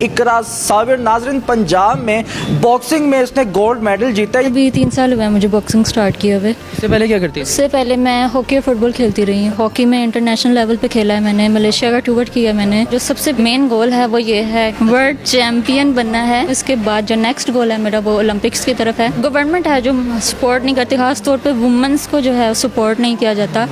इकरा साबिर नाजरीन पंजाब में बॉक्सिंग में इसने गोल्ड मेडल जीता है। अभी 3 साल हुए हैं मुझे बॉक्सिंग स्टार्ट किए हुए। इससे पहले क्या करती थी? इससे पहले मैं हॉकी और फुटबॉल खेलती रही हूँ। हॉकी में इंटरनेशनल लेवल पे खेला है मैंने, मलेशिया का टूर किया मैंने। जो सबसे मेन गोल है वो ये है वर्ल्ड चैम्पियन बनना है। इसके बाद जो नेक्स्ट गोल है मेरा वो ओलंपिक्स की तरफ है। गवर्नमेंट है जो सपोर्ट नहीं करती, खास तौर पर वुमेंस को जो है सपोर्ट नहीं किया जाता।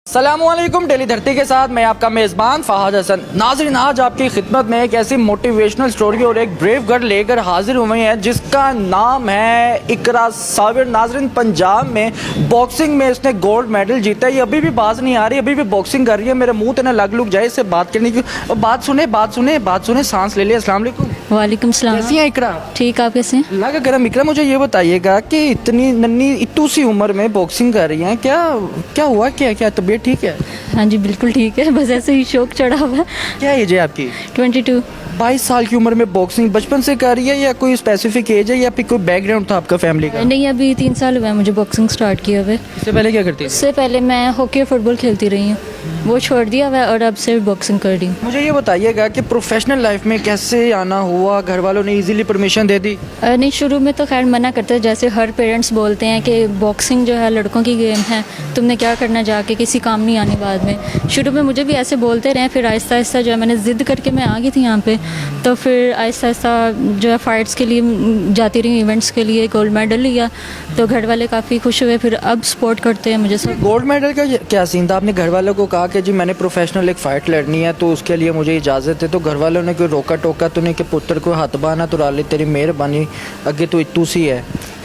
सलामुअलैकुम, डेली धरती के साथ मैं आपका मेज़बान फहाद हसन। नाज़रीन, आज आपकी खिदमत में एक ऐसी मोटिवेशनल स्टोरी और एक ब्रेव गर्ल लेकर हाजिर हुए हैं जिसका नाम है इकरा साबिर। नाज़रीन, पंजाब में बॉक्सिंग में इसने गोल्ड मेडल जीता है। ये अभी भी बाज नहीं आ रही, अभी भी बॉक्सिंग कर रही है। मेरे मुंह तना लग जाए इससे बात करने की। बात सुने, सांस ले लिया। अस्सलाम वालेकुम। वालेकुम सलाम। कैसी हैं इकरा? ठीक, आप कैसे हैं? लगा गरम। इकरा, मुझे ये बताइएगा कि इतनी नन्ही इतू सी उम्र में बॉक्सिंग कर रही हैं, क्या हुआ? क्या तबीयत ठीक है? हाँ जी बिल्कुल ठीक है, बस ऐसे ही शौक चढ़ा हुआ है। क्या एज है आपकी? 22। 22 साल की उम्र में बॉक्सिंग बचपन से कर रही है या कोई स्पेसिफिक एज है या फिर कोई बैकग्राउंड था आपका फैमिली का? नहीं, अभी 3 साल हुए हैं मुझे बॉक्सिंग स्टार्ट किए हुए। इससे पहले क्या करती थी? इससे पहले मैं हॉकी और फुटबॉल खेलती रही हूँ, वो छोड़ दिया हुआ है और अब सिर्फ बॉक्सिंग कर रही हूँ। मुझे ये बताइएगा कि प्रोफेशनल लाइफ में कैसे आना हुआ? घर वालों ने इजीली परमिशन दे दी? नहीं, शुरू में तो खैर मना करते, जैसे हर पेरेंट्स बोलते हैं कि बॉक्सिंग जो है लड़कों की गेम है, तुमने क्या करना जाके, किसी काम नहीं आने। बाद में शुरू में मुझे भी ऐसे बोलते रहे, फिर आहिस्ता आहिस्ता जो है मैंने ज़िद करके मैं आ गई थी यहाँ पे। तो फिर आहिस्ता आहिस्ता जो है फ़ाइट्स के लिए जाती रही, इवेंट्स के लिए गोल्ड मेडल लिया तो घर वाले काफ़ी खुश हुए। फिर अब सपोर्ट करते हैं मुझे सब। गोल्ड मेडल का क्या सीन था? आपने घर वालों को कहा कि जी मैंने प्रोफेशनल एक फ़ाइट लड़नी है तो उसके लिए मुझे इजाज़त है, तो घर वालों ने कोई रोका टोका तो नहीं कि पुत्र को हाथ बाना तो राली तेरी मेहरबानी, आगे तो इतू सी है?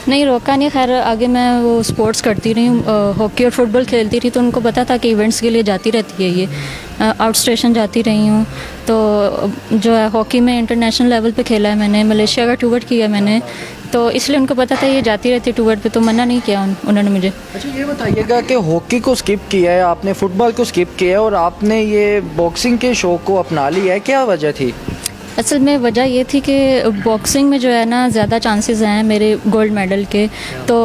नहीं, रोका नहीं। खैर आगे मैं वो स्पोर्ट्स करती रही हूँ, हॉकी और फुटबॉल खेलती रही, तो उनको पता था कि इवेंट्स के लिए जाती रहती है ये। आउट स्टेशन जाती रही हूँ, तो जो है हॉकी में इंटरनेशनल लेवल पे खेला है मैंने, मलेशिया का टूर किया मैंने, तो इसलिए उनको पता था ये जाती रहती है टूर पे, तो मना नहीं किया उन्होंने मुझे। अच्छा, ये बताइएगा कि हॉकी को स्किप किया है आपने, फुटबॉल को स्किप किया है और आपने ये बॉक्सिंग के शौक़ को अपना लिया है, क्या वजह थी? असल में वजह ये थी कि बॉक्सिंग में जो है ना ज़्यादा चांसेस हैं मेरे गोल्ड मेडल के। तो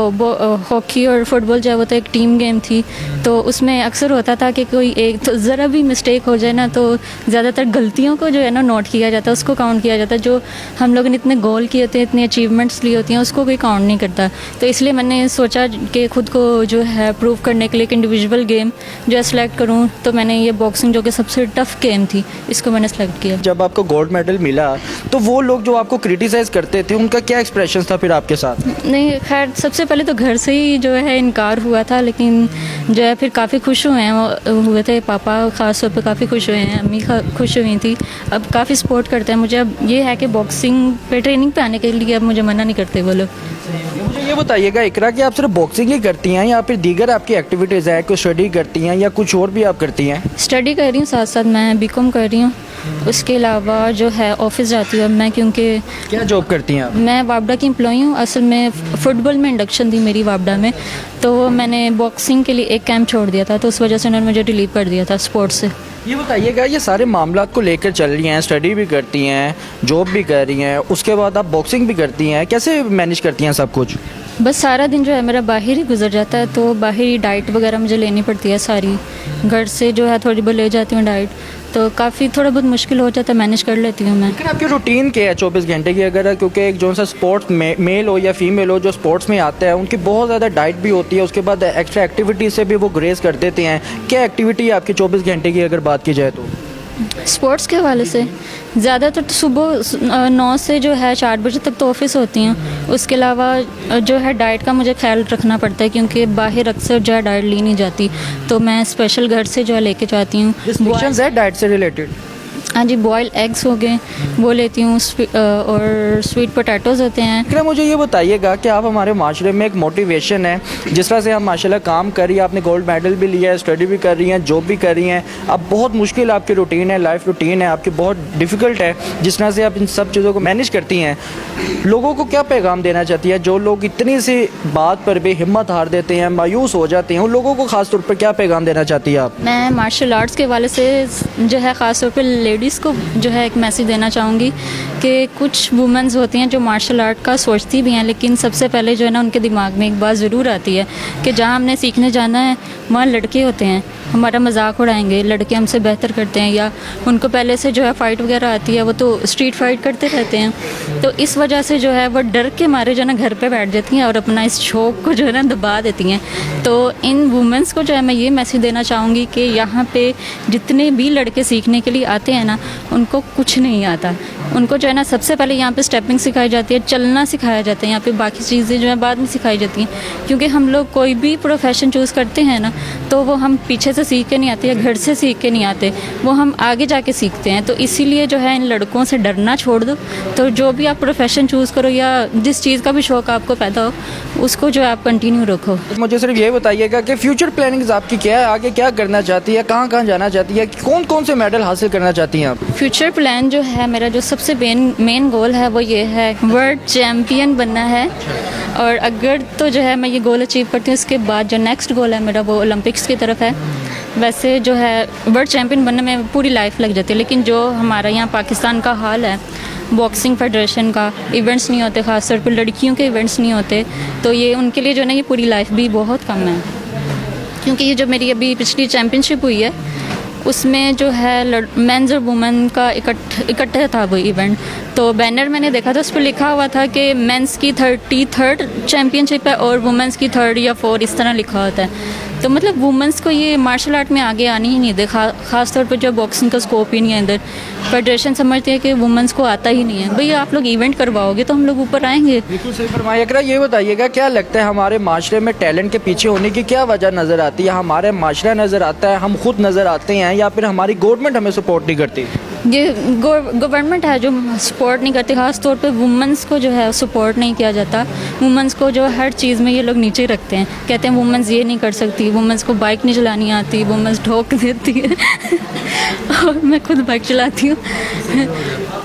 हॉकी और फुटबॉल जो है वो तो एक टीम गेम थी, तो उसमें अक्सर होता था कि कोई एक तो ज़रा भी मिस्टेक हो जाए ना तो ज़्यादातर गलतियों को जो है ना नोट किया जाता है, उसको काउंट किया जाता है। जो हम लोगों ने इतने गोल किए थे, इतनी अचीवमेंट्स ली होती हैं, उसको कोई काउंट नहीं करता। तो इसलिए मैंने सोचा कि ख़ुद को जो है प्रूव करने के लिए एक इंडिविजुअल गेम जो है सेलेक्ट करूँ, तो मैंने ये बॉक्सिंग जो कि सबसे टफ़ गेम थी इसको मैंने सेलेक्ट किया। जब आपको गोल्ड मेडल मिला तो वो लोग जो आपको क्रिटिसाइज करते थे उनका क्या एक्सप्रेशन था फिर आपके साथ? नहीं, खैर सबसे पहले तो घर से ही जो है इनकार हुआ था, लेकिन जो है फिर काफ़ी खुश हुए थे। पापा ख़ास तौर पे काफ़ी खुश हुए हैं, अम्मी खुश हुई थी। अब काफ़ी सपोर्ट करते हैं मुझे। अब ये है कि बॉक्सिंग पे ट्रेनिंग पे आने के लिए अब मुझे मना नहीं करते वो लोग। मुझे ये बताइएगा इकरा कि आप सिर्फ बॉक्सिंग ही करती हैं या फिर दीगर आपकी एक्टिविटीज़ है, कुछ स्टडी करती हैं या कुछ और भी आप करती हैं? स्टडी कर रही हूँ, साथ साथ मैं बीकॉम कर रही हूँ। उसके अलावा जो है ऑफिस जाती हूँ मैं, क्योंकि क्या जॉब करती हैं आप? मैं वापडा की एम्प्लॉई हूँ। असल में फ़ुटबॉल में इंडक्शन थी मेरी वापडा में, तो मैंने बॉक्सिंग के लिए एक कैंप छोड़ दिया था, तो उस वजह से उन्होंने मुझे रिलीव कर दिया था स्पोर्ट्स से। ये बताइएगा, ये सारे मामलात को लेकर चल रही हैं, स्टडी भी करती हैं, जॉब भी कर रही हैं, उसके बाद आप बॉक्सिंग भी करती हैं, कैसे मैनेज करती हैं सब कुछ? बस सारा दिन जो है मेरा बाहर ही गुजर जाता है, तो बाहर ही डाइट वगैरह मुझे लेनी पड़ती है सारी। घर से जो है थोड़ी बहुत ले जाती हूँ डाइट, तो काफ़ी थोड़ा बहुत मुश्किल हो जाता है, मैनेज कर लेती हूँ मैं। लेकिन आपकी रूटीन क्या है 24 घंटे की? अगर क्योंकि एक जो सा स्पोर्ट्स मेल हो या फीमेल हो जो स्पोर्ट्स में आता है उनकी बहुत ज़्यादा डाइट भी होती है, उसके बाद एक्स्ट्रा एक्टिविटी से भी वो ग्रेस कर देते हैं। क्या एक्टिविटी है आपकी 24 घंटे की अगर बात की जाए तो? स्पोर्ट्स के हवाले से ज़्यादातर तो सुबह 9 से जो है 4 बजे तक तो ऑफिस होती हैं। उसके अलावा जो है डाइट का मुझे ख्याल रखना पड़ता है, क्योंकि बाहर अक्सर जो है डाइट ली नहीं जाती, तो मैं स्पेशल घर से जो है लेके जाती हूँ। रिस्ट्रिक्शंस है डाइट से रिलेटेड? हाँ जी, बॉयल्ड एग्स हो गए वो लेती हूँ, और स्वीट पोटैटोज़ होते हैं। क्या मुझे ये बताइएगा कि आप हमारे माशरे में एक मोटिवेशन है, जिस तरह से आप माशाल्लाह काम कर रही है, आपने गोल्ड मेडल भी लिया है, स्टडी भी कर रही हैं, जॉब भी कर रही हैं, अब बहुत मुश्किल आपकी रूटीन है, लाइफ रूटीन है आपकी बहुत डिफ़िकल्ट है, जिस तरह से आप इन सब चीज़ों को मैनेज करती हैं, लोगों को क्या पैगाम देना चाहती है? जो लोग इतनी सी बात पर भी हिम्मत हार देते हैं, मायूस हो जाते हैं, उन लोगों को ख़ास तौर पर क्या पैगाम देना चाहती है आप? मैं मार्शल आर्ट्स के हवाले से जो है ख़ास तौर पर लेडीज़ को जो है एक मैसेज देना चाहूँगी कि कुछ वुमेंस होती हैं जो मार्शल आर्ट का सोचती भी हैं, लेकिन सबसे पहले जो है ना उनके दिमाग में एक बात ज़रूर आती है कि जहाँ हमने सीखने जाना है वहाँ लड़के होते हैं, हमारा मजाक उड़ाएंगे, लड़के हमसे बेहतर करते हैं, या उनको पहले से जो है फ़ाइट वगैरह आती है, वो तो स्ट्रीट फाइट करते रहते हैं। तो इस वजह से जो है वो डर के मारे जो है ना घर पे बैठ जाती हैं और अपना इस शौक़ को जो है ना दबा देती हैं। तो इन वुमेंस को जो है मैं ये मैसेज देना चाहूँगी कि यहाँ पे जितने भी लड़के सीखने के लिए आते हैं ना, उनको कुछ नहीं आता। उनको जो है ना सबसे पहले यहाँ पे स्टेपिंग सिखाई जाती है, चलना सिखाया जाता है, यहाँ पे बाकी चीज़ें जो है बाद में सिखाई जाती हैं। क्योंकि हम लोग कोई भी प्रोफेशन चूज़ करते हैं ना, तो वो हम पीछे से सीख के नहीं आते या घर से सीख के नहीं आते, वो हम आगे जाके सीखते हैं। तो इसीलिए जो है इन लड़कों से डरना छोड़ दो। तो जो भी आप प्रोफेशन चूज़ करो या जिस चीज़ का भी शौक़ आपको पैदा हो, उसको जो है आप कंटिन्यू रखो। मुझे सिर्फ ये बताइएगा कि फ्यूचर प्लानिंग्स आपकी क्या है, आगे क्या करना चाहती है, कहाँ कहाँ जाना चाहती है, कौन कौन से मेडल हासिल करना चाहती हैं आप? फ्यूचर प्लान जो है मेरा, जो सबसे मेन गोल है वो ये है वर्ल्ड चैम्पियन बनना है। और अगर तो जो है मैं ये गोल अचीव करती हूँ, इसके बाद जो नेक्स्ट गोल है मेरा वो ओलंपिक्स की तरफ है। वैसे जो है वर्ल्ड चैम्पियन बनने में पूरी लाइफ लग जाती है, लेकिन जो हमारा यहाँ पाकिस्तान का हाल है, बॉक्सिंग फेडरेशन का इवेंट्स नहीं होते, ख़ासतौर पर लड़कियों के इवेंट्स नहीं होते, तो ये उनके लिए जो है ना ये पूरी लाइफ भी बहुत कम है। क्योंकि ये जो मेरी अभी पिछली चैम्पियनशिप हुई है उसमें जो है मेंस और वुमेन का इकट्ठे था वो इवेंट। तो बैनर मैंने देखा था, उस पर लिखा हुआ था कि मेंस की 33rd चैम्पियनशिप है और वुमेंस की 3rd या 4 इस तरह लिखा होता है। तो मतलब वुमेंस को ये मार्शल आर्ट में आगे आनी ही नहीं दे, ख़ास तौर पर जो बॉक्सिंग का स्कोप ही नहीं है इधर। फेडरेशन समझती है कि वुमेंस को आता ही नहीं है। भैया आप लोग इवेंट करवाओगे तो हम लोग ऊपर आएंगे। बिल्कुल सही फरमाया। इकरा ये बताइएगा, क्या लगता है हमारे माशरे में टैलेंट के पीछे होने की क्या वजह नज़र आती है? हमारे माशरा नज़र आता है, हम खुद नज़र आते हैं, या फिर हमारी गवर्नमेंट हमें सपोर्ट नहीं करती? ये गवर्नमेंट है जो सपोर्ट नहीं करती, ख़ास तौर पे वुमेंस को जो है सपोर्ट नहीं किया जाता। वुमेंस को जो हर चीज़ में ये लोग नीचे रखते हैं, कहते हैं वुमेंस ये नहीं कर सकती, वुमेंस को बाइक नहीं चलानी आती, वुमेंस ठोक देती है और मैं खुद बाइक चलाती हूँ।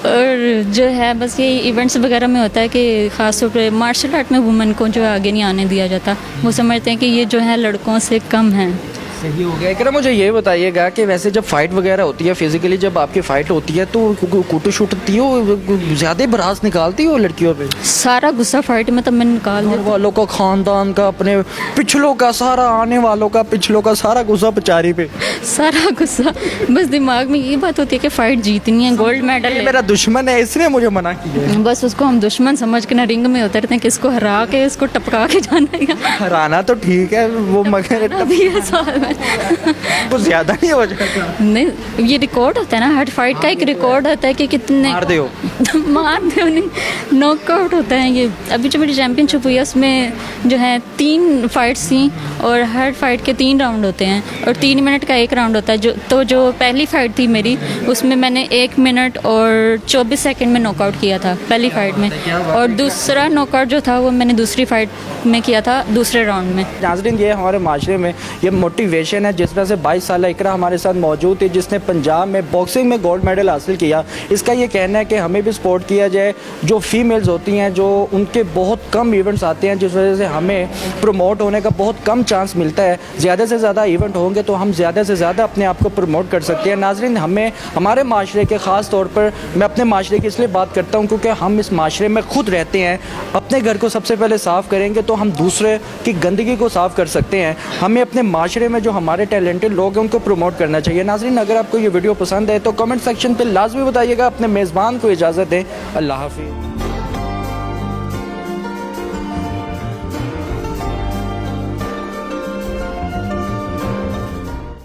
और जो है बस ये इवेंट्स वगैरह में होता है कि ख़ास तौर पे मार्शल आर्ट में वुमेन को जो है आगे नहीं आने दिया जाता। वो समझते हैं कि ये जो है लड़कों से कम है। सही हो गया। इकरा मुझे ये बताइएगा कि वैसे जब फाइट वगैरह होती है, फिजिकली जब आपकी फ़ाइट होती है तो कूटू शूटती हो, ज़्यादा भड़ास निकालती हो लड़कियों पे? सारा गुस्सा फाइट में तब मैं निकाल घर वालों का, ख़ानदान का, अपने पिछलों का, सारा आने वालों का, पिछलों का सारा गुस्सा बेचारी पे, सारा गुस्सा। बस दिमाग में ये बात होती है कि फ़ाइट जीतनी है, गोल्ड मेडल ये है। मेरा दुश्मन है इसने मुझे मना किया है। बस उसको हम दुश्मन समझ के ना रिंग में उतरते हैं कि इसको हरा के इसको टपका के जाना है। हराना तो ठीक है वो, मगर अभी ये साल में कुछ ज़्यादा नहीं हो जाता? नहीं, ये रिकॉर्ड होता है ना, हर फाइट का एक रिकॉर्ड होता है कि कितने मार दे हो। मार दे नहीं, नॉकआउट होता है ये। अभी जो मेरी चैम्पियनशिप हुई है उसमें जो है 3 फाइट्स थी और हर फाइट के 3 राउंड होते हैं और 3 मिनट का एक राउंड होता है। जो पहली फाइट थी मेरी, उसमें मैंने 1 मिनट और 24 सेकंड में नॉकआउट किया था पहली फाइट में, और दूसरा नॉकआउट जो था वो मैंने दूसरी फाइट में किया था दूसरे राउंड में। नाज़रीन, ये हमारे माशरे में ये मोटिवेशन है। जिस तरह से 22 साल इकरा हमारे साथ मौजूद थी, जिसने पंजाब में बॉक्सिंग में गोल्ड मेडल हासिल किया। इसका ये कहना है कि हमें भी सपोर्ट किया जाए। जो फीमेल्स होती हैं, जो उनके बहुत कम इवेंट्स आते हैं, जिस वजह से हमें प्रमोट होने का बहुत कम चांस मिलता है। ज़्यादा से ज़्यादा इवेंट होंगे तो हम ज़्यादा से ज़्यादा अपने आप को प्रमोट कर सकते हैं। नाज़रीन, हमें हमारे माशरे के ख़ास तौर पर, मैं अपने माशरे की इसलिए बात करता हूँ क्योंकि हम इस माशरे में खुद रहते हैं। अपने घर को सबसे पहले साफ़ करेंगे तो हम दूसरे की गंदगी को साफ़ कर सकते हैं। हमें अपने माशरे में जो हमारे टैलेंटेड लोग हैं उनको प्रमोट करना चाहिए। नाज़रीन, अगर आपको ये वीडियो पसंद है तो कमेंट सेक्शन पे लाजमी बताइएगा। अपने मेज़बान को इजाज़त दें। अल्लाह हाफ़िज़।